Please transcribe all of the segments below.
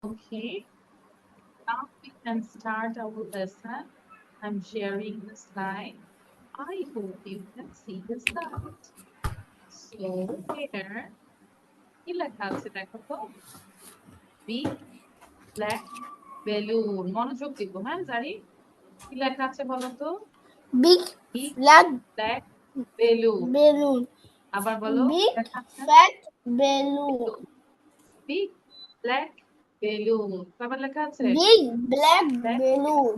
Okay, now we can start our lesson. I'm sharing the slide. I hope you can see the slide. So here, কি লেখা আছে দেখো তো? Big black balloon. মনোযোগ দিব, হ্যাঁ জারি? কি লেখা আছে বলো তো? Big Big flat black balloon. balloon. আবার বলো। Big লেখা আছে? fat balloon. Big black balloon. আবার লেখা আছে? Big black Black. balloon.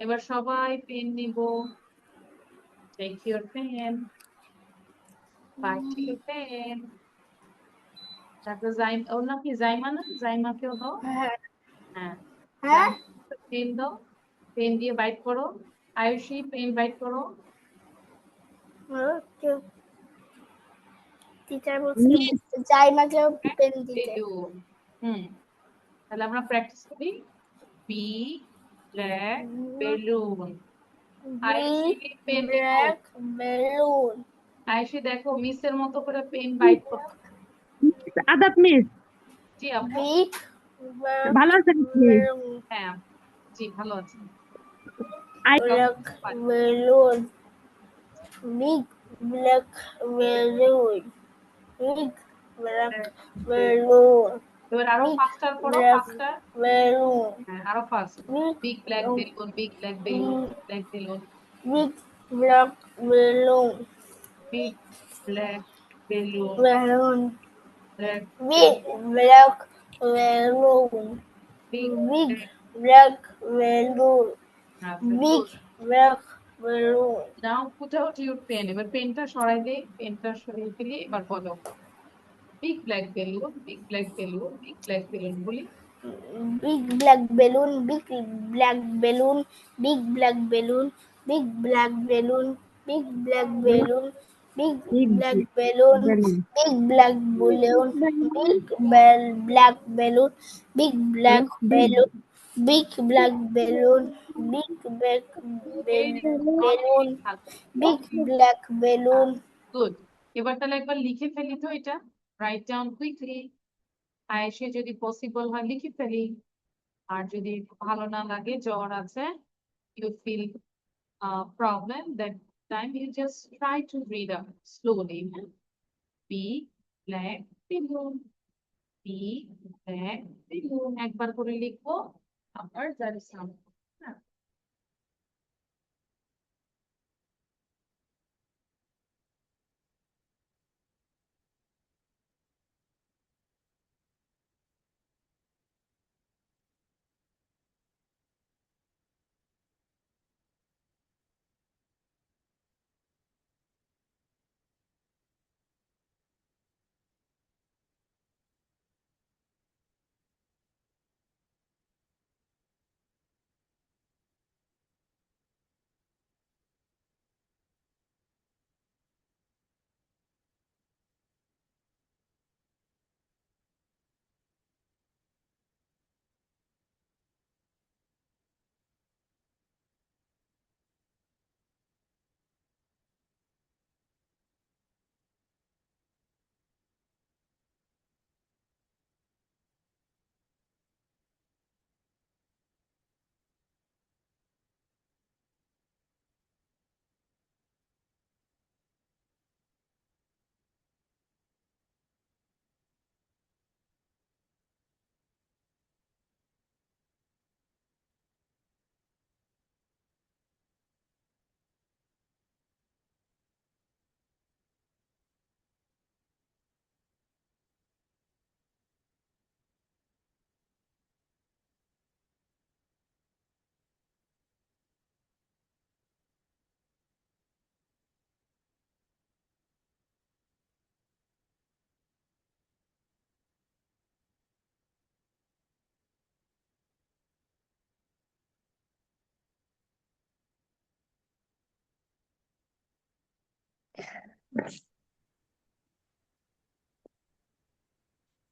এবার সবাই পেন নিব। Take your pen. Back to your pen. তারপর ওর নাম কি জাইমা না? জাইমাকেও দাও। হ্যাঁ, হ্যাঁ পেন দাও। পেন দিয়ে বাইট করো। আয়ুষী পেন বাইট করো। টিচার বলছে জাইমাকেও পেন দিতে। হুম, তাহলে আমরা প্র্যাকটিস করি। B black balloon. Ayushi pen নিব। Black balloon. আয়ুষী দেখো মিসের মতো করে পেন বাইট করো। আদাব মিস, জি আপু। বিগ ভালো আছেন মিস? হ্যাঁ জি ভালো আছি। Black balloon. Big black balloon. Big black balloon. এবার আরো ফাস্টার করো, ফাস্টার। বেলুন। হ্যাঁ আরো fast. Big black balloon, big black balloon, black balloon. Big black balloon. Big black balloon. Balloon. Black Big black balloon. big Big black. black balloon. Big Good. black balloon. Now put out your pen. এবার পেনটা সরাই দে, পেনটা সরিয়ে ফেলি। এবার বলো big black balloon, big black balloon, big black balloon বলি। Big black balloon. Big black balloon. Big black balloon. Big black balloon. Big black balloon. Big black balloon. Big black balloon. Big black balloon. Big black balloon. Big black balloon. Big black balloon. Big black balloon. Good. এবার তাহলে একবার লিখে ফেলি তো এটা। Write down quickly. আয়েশে যদি possible হয় লিখে ফেলি। আর যদি ভালো না লাগে, জ্বর আছে, you feel problem, that time you just try to read out slowly. Big black balloon, big black balloon. একবার করে লিখবো, আবার যার সাউন্ড।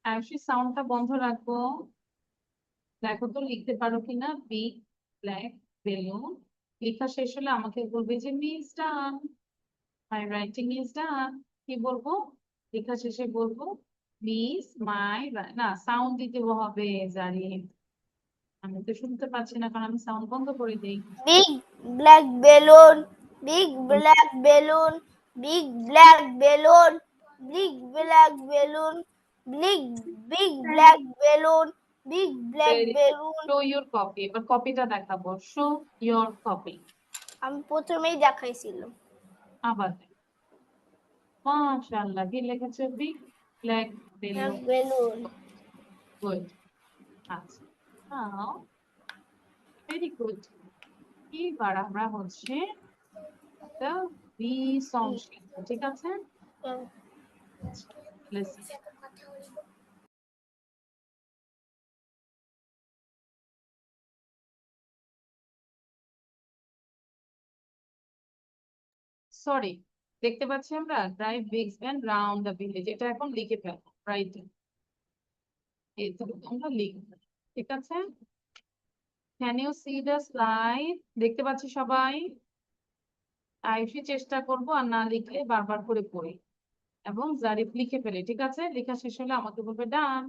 আয়ুষী সাউন্ডটা বন্ধ রাখবো। দেখো তো লিখতে পারো কিনা। Big black balloon. লেখা শেষ হলে আমাকে বলবে যে miss done, my writing is done. কি বলবো? লেখা শেষে বলবো মিস মাই না সাউন্ড দিতে হবে জারিফ, আমি তো শুনতে পাচ্ছি না কারণ আমি সাউন্ড বন্ধ করে দিই। Big black balloon, big black balloon, big black balloon, big black balloon, big black balloon, big black balloon. Show your copy, এবার কপিটা দেখাবো। Show your copy. আমি প্রথমেই দেখাইছিলাম। আবার মাশাআল্লাহ, কি লিখেছে? Big black Black balloon. balloon. Good. আচ্ছা, নাও ভেরি গুড। এবার আমরা হচ্ছে একটা বি সং শিখবো, ঠিক আছে? Listen. সরি, দেখতে পাচ্ছি আমরা drive Biggs van round the village, এটা এখন লিখে ফেলবো রাইট। এইটুকু আমরা লিখবো, ঠিক আছে? Can you see the slide? দেখতে পাচ্ছি সবাই? আয়ুষী চেষ্টা করবো, আর না লিখলে বারবার করে পড়ি এবং জারিফ লিখে ফেলে, ঠিক আছে? লেখা শেষ হলে আমাকে বলবে ডান।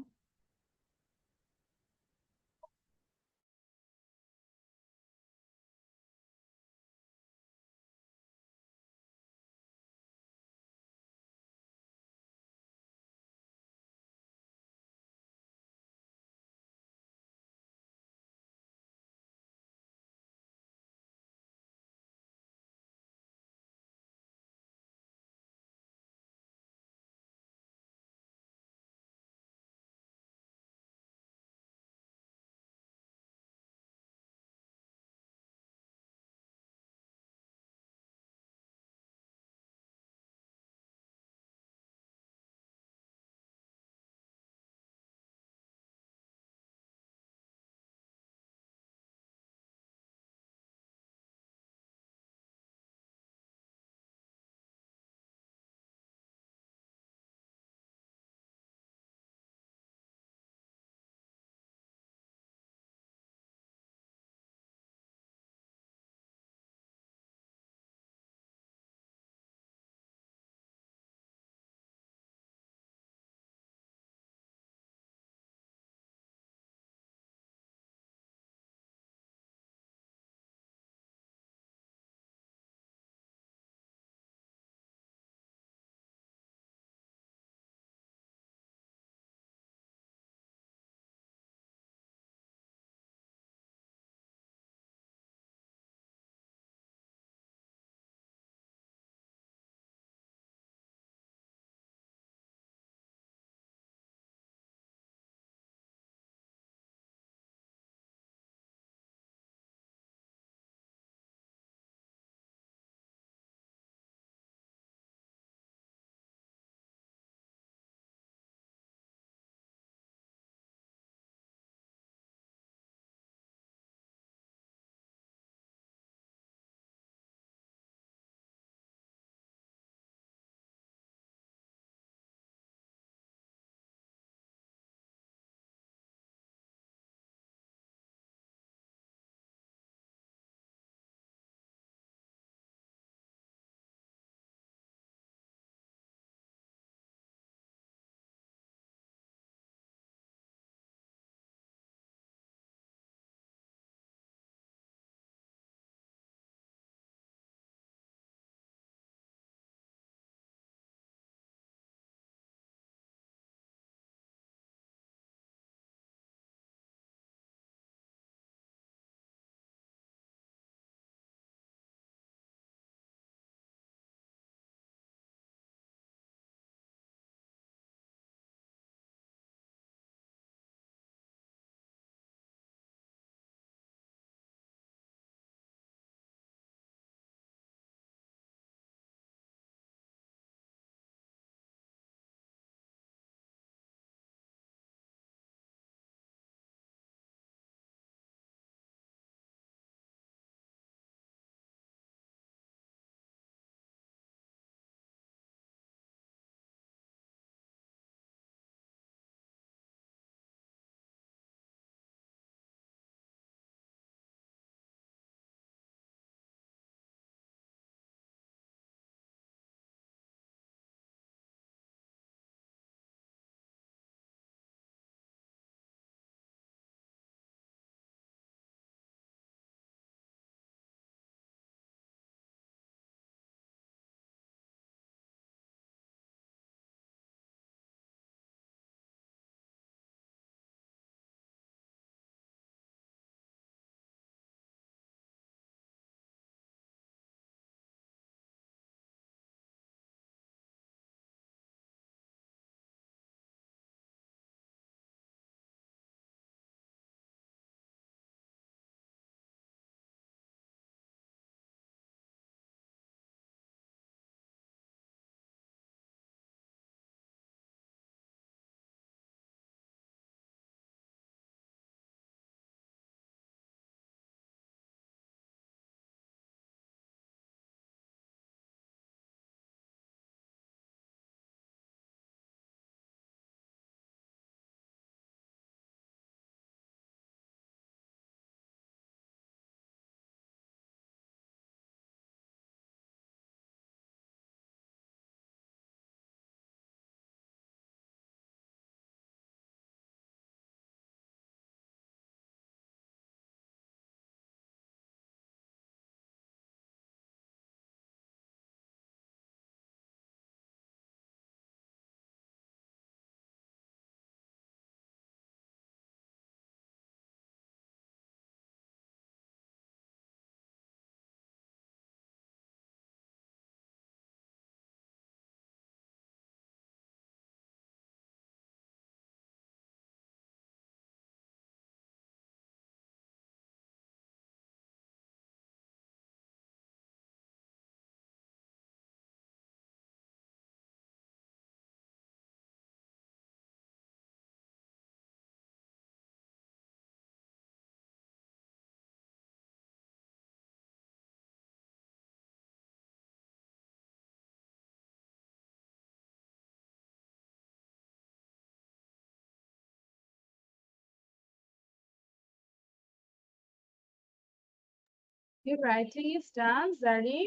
Your writing is done, Zari.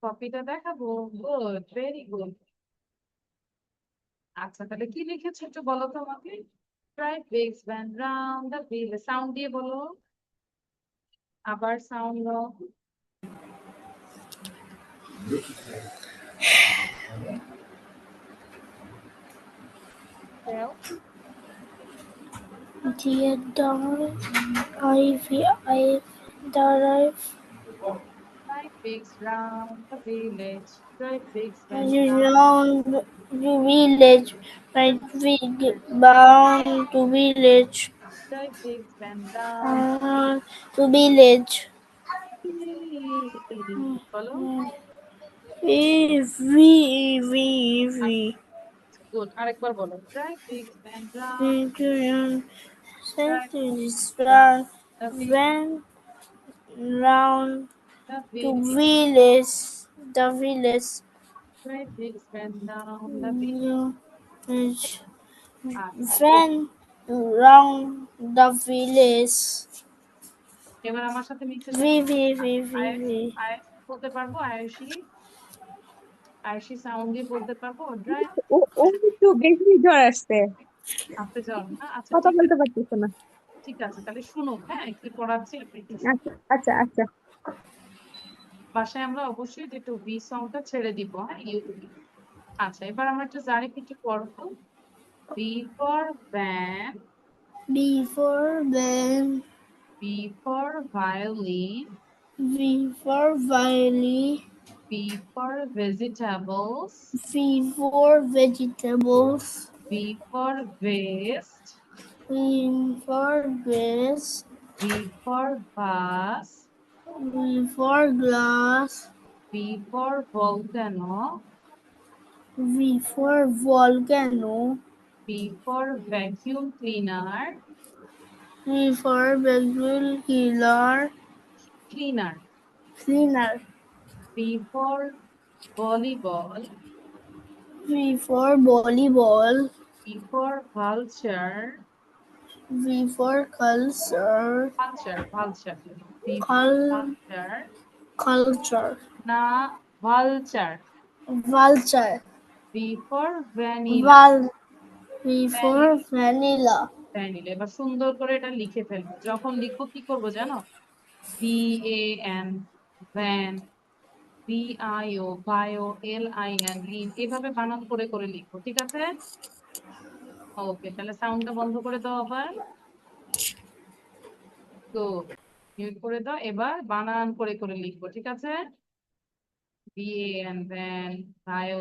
কপিটা দেখাবো? Good, very good. আচ্ছা, তাহলে কি লিখেছো একটু বলো তো আমাকে। Drive bigs van round the wheel. Sound দিয়ে বলো। আবার সাউন্ড দাও। দাও। Dear darling, I drive Drive bigs round the village. Drive bigs van round. around the village, right big bound to village, Drive bigs van round. to village. বলো। Good, আরেকবার বলো। Drive bigs van round. Drive Run, the went round to village. village, the village, Drive bigs van round the village. village, আচ্ছা, went round the village. এবার আমার সাথে মিশে V, যাও। V, V, V, আয়েশ, V. আয়েশ বলতে পারবো? আয়েশি, আয়েশি সাউন্ড দিয়ে বলতে পারবো? ড্রাইভ ও ও একটু বেশি জ্বর আসছে, আসতে যাও না। আচ্ছা, কথা ঠিক বলতে আছে, পারতেছে না। ঠিক আছে, তাহলে শুনো, হ্যাঁ, একটু পড়াচ্ছি, আপনি একটু শুনুন। আচ্ছা আচ্ছা আচ্ছা। বাসায় আমরা অবশ্যই একটু ভি সংটা ছেড়ে দিব, হ্যাঁ, ইউটিউবে। আচ্ছা, এবার আমরা একটু জানি একটু পড়বো। V for van, B for van, V for violin, V for violin, V for vegetables, V for vegetables, V for vest, V for vase, V for vase, V for glass, V for volcano, V for volcano, V for vacuum cleaner, V for vacuum cleaner, cleaner, cleaner, V for volleyball, V for volleyball, V for vulture, V for culture, vulture, vulture, V for cul- vulture, culture, না, vulture, vulture, V for vanilla, val, V for vanilla, vanilla. Vanilla. এবার সুন্দর করে এটা লিখে ফেলবো। যখন লিখবো কি করবো জানো? V A N, van, B I O, bio, L I N, lin, এভাবে বানান করে করে লিখবো, ঠিক আছে? ওকে, তাহলে সাউন্ডটা বন্ধ করে দাও আবার। তো মিউট করে দাও, এবার বানান করে করে লিখবো, ঠিক আছে? B A N, van, bio,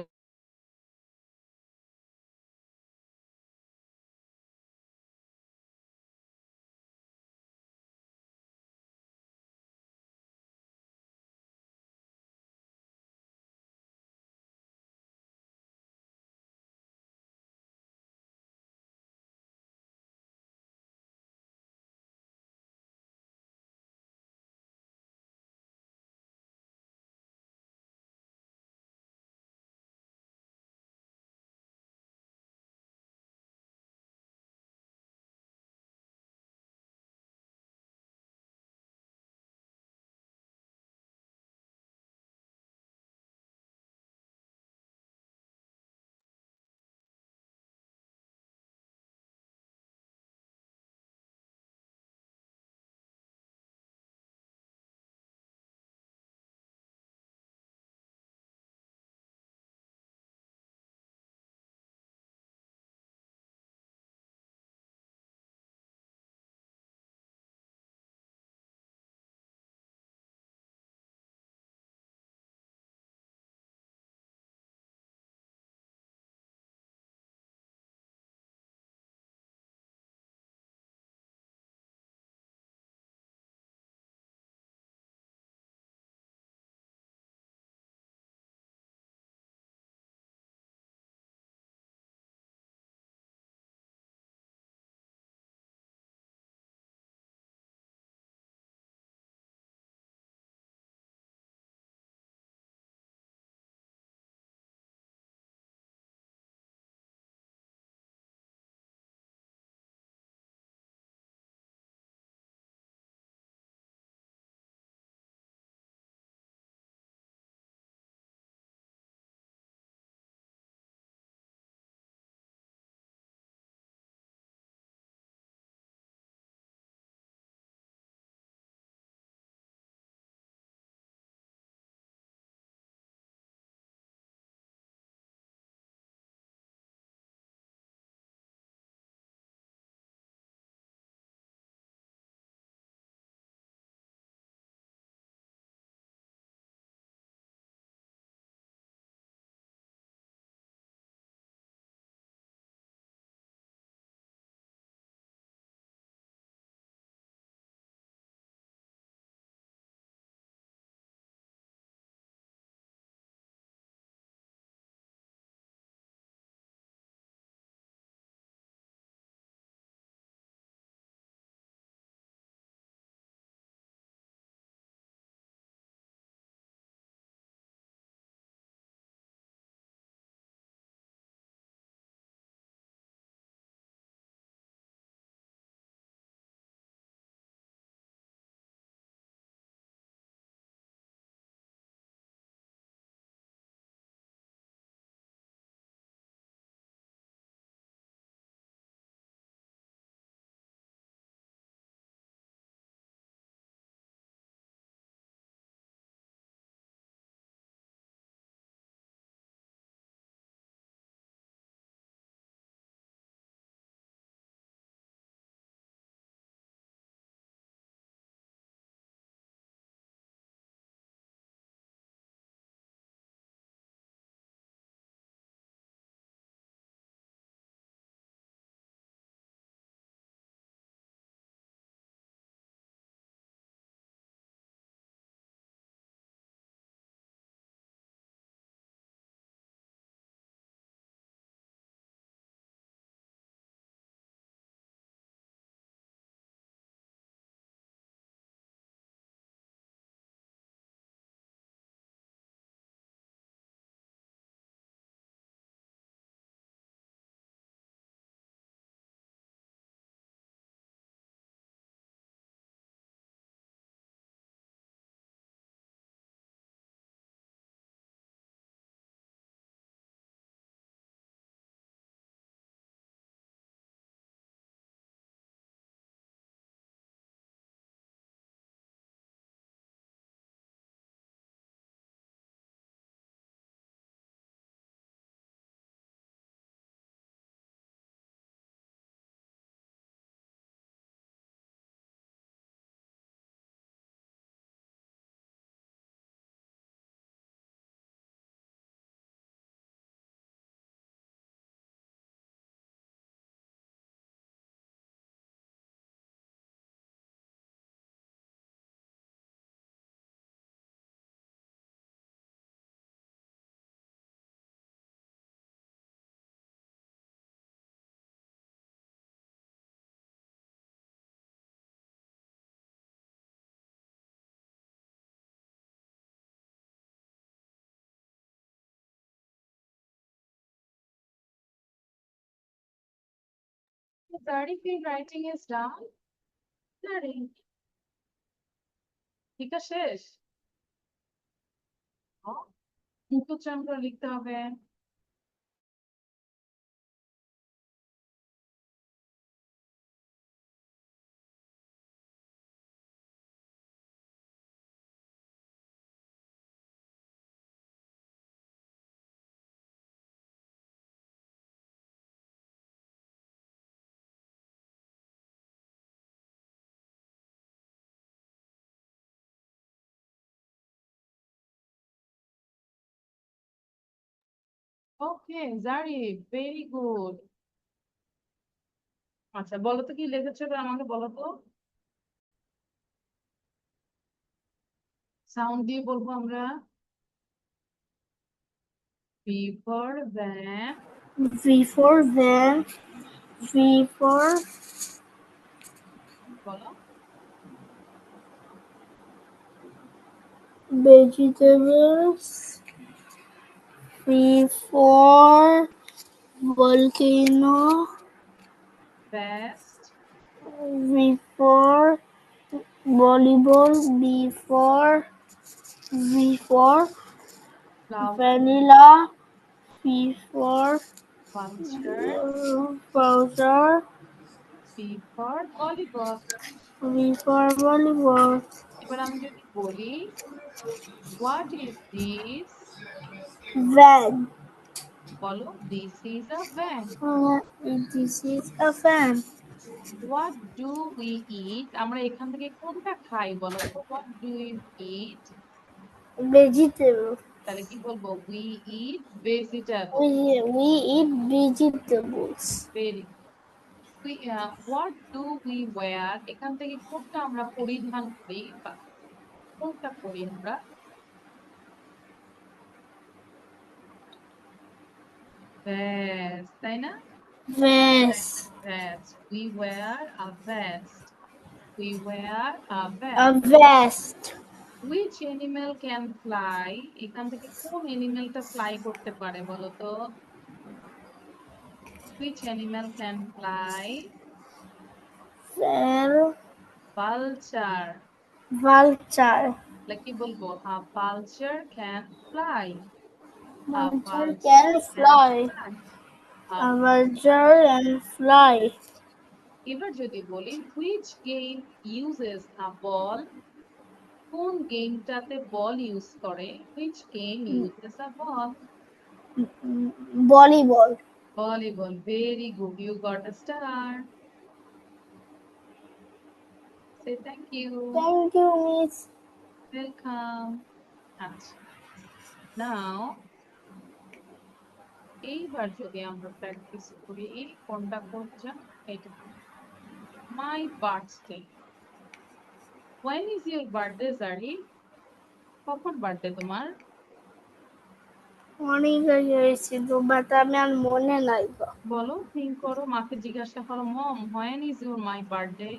Zarif, your writing is done. Zarif. লেখা শেষ? মুখ উচ্চারণ করে লিখতে হবে। ওকে জারিফ, ভেরি গুড। আচ্ছা বলো তো কি লিখেছো এবার আমাকে বলো তো। সাউন্ড দিয়ে বলবো আমরা। V for van, V for van, V for বলো। vegetables, V for volcano, Vest, V for volleyball, V for flower, vanilla, V for vulture, browser, V for volleyball। V for volleyball, এবার আমি যদি বলি what is this, van. বলো this is a van। This is a fan. What do we eat, আমরা এখান থেকে কোনটা খাই বলো তো। What do we eat, Vegetable. তাহলে কি বলবো we eat vegetable। We eat vegetables. Very what do we wear, এখান থেকে কোনটা আমরা পরিধান করি বা কোনটা করি আমরা। Vest, তাই না? Vest. Vest, we wear a vest, we wear a A vest। vest. Which animal can fly, এখান থেকে কোন অ্যানিমেলটা ফ্লাই করতে পারে বলো তো। Which animal can fly, Well, vulture, vulture. তাহলে কি বলবো a vulture can fly, a Vulture vulture can can fly. fly, A vulture can fly. এবার যদি বলি which game uses a ball, কোন গেমটাতে বল ইউজ করে, which game uses a ball, Volleyball. volleyball। Very good, you got a star, say thank you, Thank you, Miss. welcome। আচ্ছা নাও এইবার যদি আমরা practice করি কোনটা করছে এটা। My birthday, when is your birthday জারি, কখন বার্থডে তোমার? অনেক আগে হয়েছিল বাট আমি আর মনে নাই গো। বলো, থিঙ্ক করো, মাকে জিজ্ঞাসা করো মম when is your my birthday,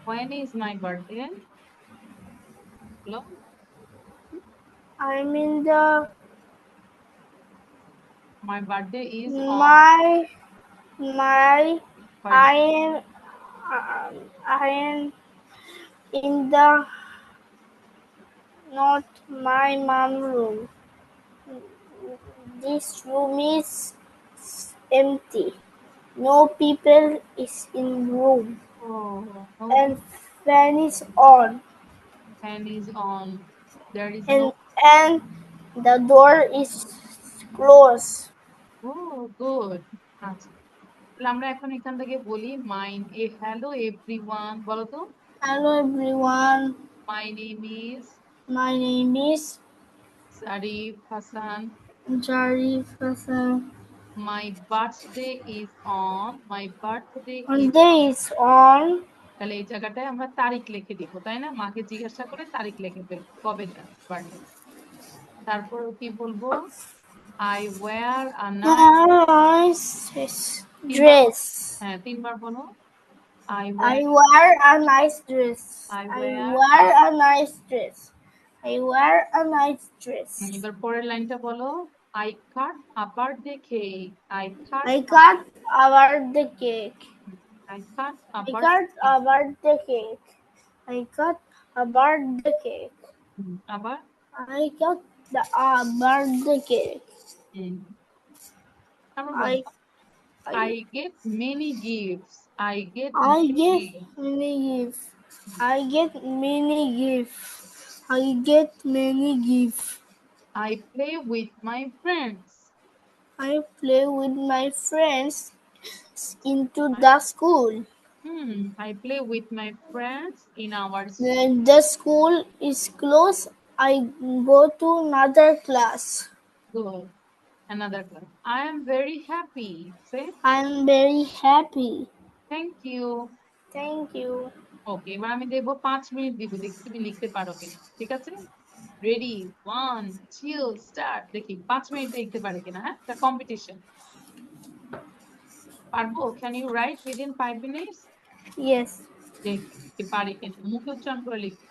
when is my birthday, বলো। I'm in the My birthday is on my I am in the not my mom room. This room is empty. No people is in room oh, and fan is on fan is on, there is and no, and the door is closed. oh good। আচ্ছা তাহলে আমরা এখন এখান থেকে বলি mine এ hello everyone, বলো তো। Hello everyone. My name is My name is Zarif Hassan, Jarif Hassan. my birthday is on, my birthday On is, days on তাহলে এই জায়গাটায় আমরা তারিখ লিখে দিব তাই না, মাকে জিজ্ঞাসা করে তারিখ লিখে ফেলবো কবে বার্থডে। তারপর কি বলবো I wear a nice, nice dress. হ্যাঁ তিনবার বলো I I wear, wear a nice dress. I I wear wear a nice dress. I wear a nice dress. এবার পরের লাইনটা বলো I cut a birthday cake, I cut I cut our the cake. I cut a I birthday cut a birthday cake. I cut a birthday cake. আবার I cut a birthday cake. তারপর I বলো I I get many gifts. I get I many get gifts. many gifts. I get many gifts. I get many gifts. I play with my friends. I play with my friends into the school. I play with my friends in our When the school is closed, I go to another class. school. Another class. I am very happy. Say I'm very happy. thank you. Thank you. ওকে এবার আমি দেবো 5 minute দিব দেখি তুমি লিখতে পারো কিনা ঠিক আছে রেডি 1 2 স্টার্ট দেখি 5 মিনিট লিখতে পারে কিনা হ্যাঁ এটা কম্পিটিশন পারবো can you write within 5 minutes Yes. দেখি পারি কিনা মুখে উচ্চারণ করে লিখতে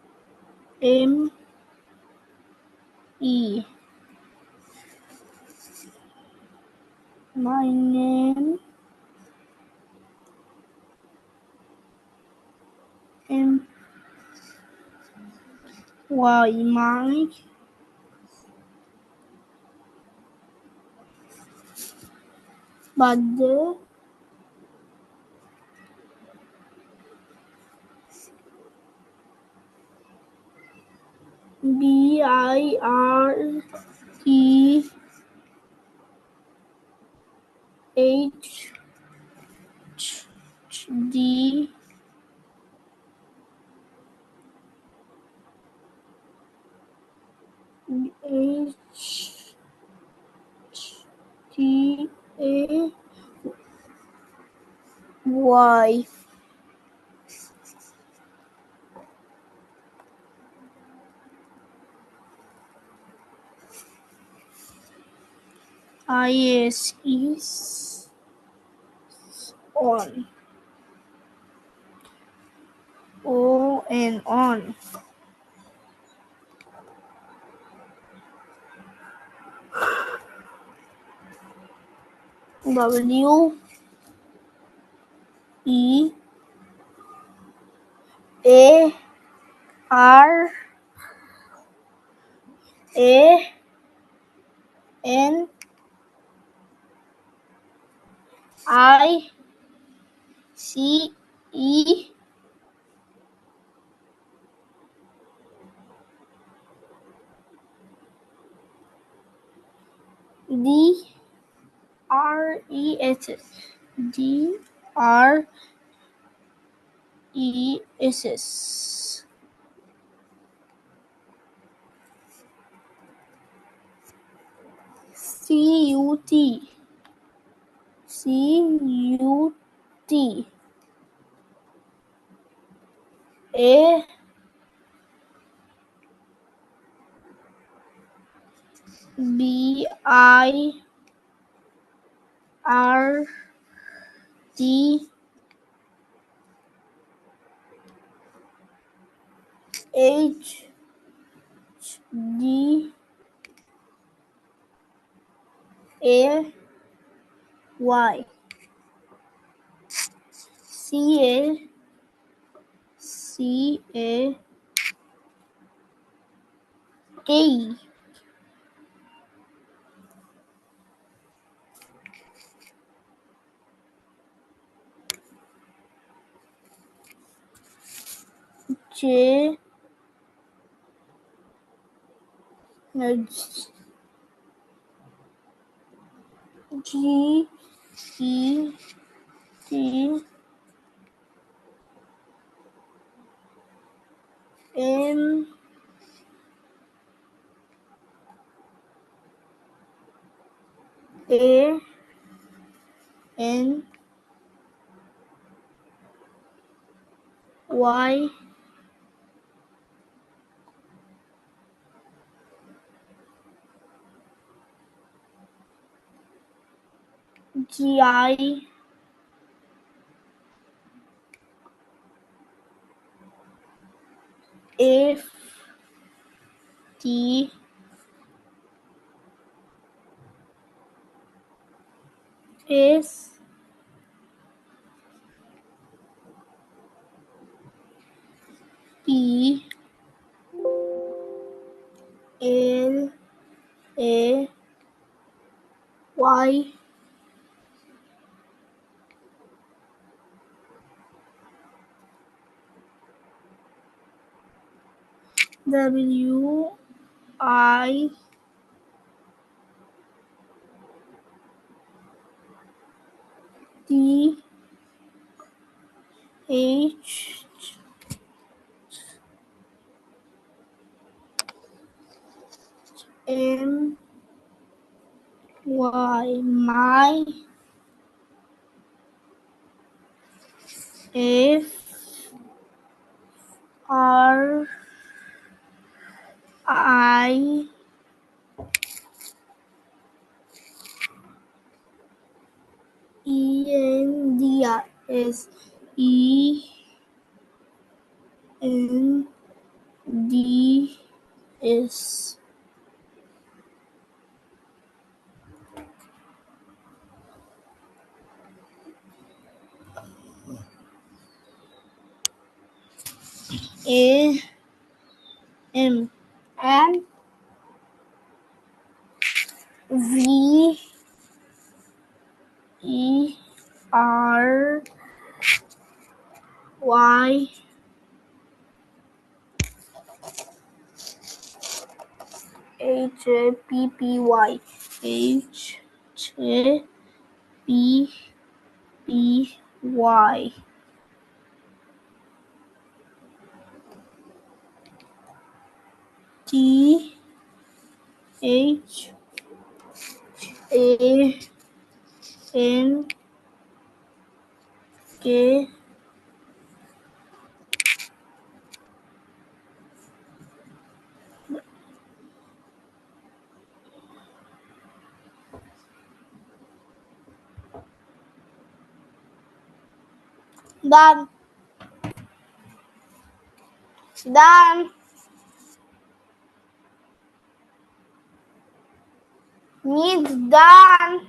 EVERYONE my name NAME. My name my birthday BIRTHDAY IS is on on WARANICE DRESS CUT A BIRTHDAY CACA J G E T M A N Y G I F T S P L A Y W I T H M Y my F R I E N D I S E N D S A M and V E R Y H A P P Y H A P P Y T H A N K done done means done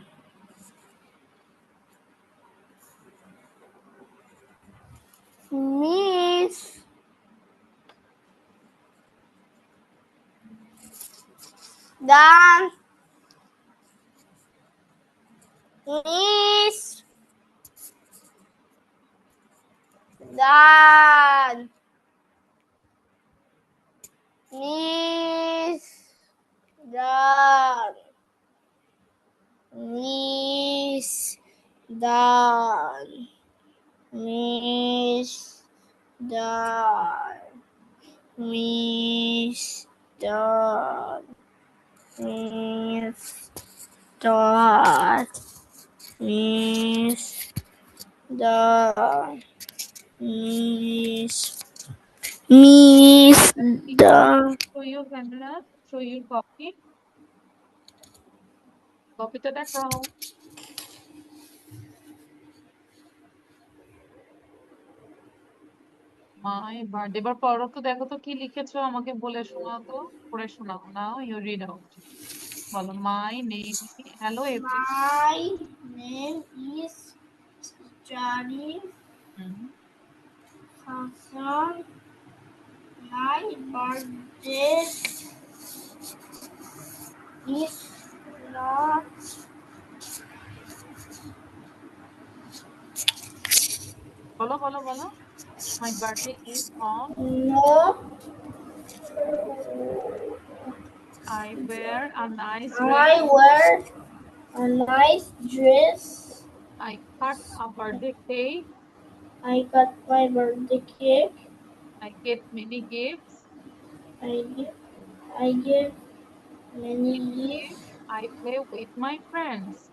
means done means done means done means done means done means done means done means done means done Show your camera, show your copy. কপিটা দেখাও। My birthday, এবার পড়ো তো, দেখো তো কি লিখেছো, আমাকে বলে শোনাও তো, পড়ে শোনাও। Now you read out. বলো my name, hello every. My name is Sharif Hassan. My birthday is not বলো বলো বলো। My birthday is on. No, I wear a nice I dress. wear a nice dress. I cut a birthday cake. I got my birthday cake. I get many gifts. I give many gifts. I play with my friends.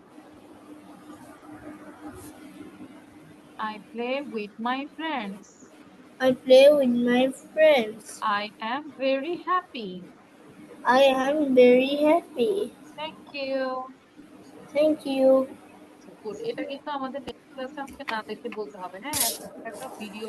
I play with my friends. I play with my friends. I am very happy. I am very happy. Thank you. Thank you. Good. এটা কিন্তু আমাদের next ক্লাসে আমাকে না দেখে বলতে হবে, হ্যাঁ? একটা ভিডিও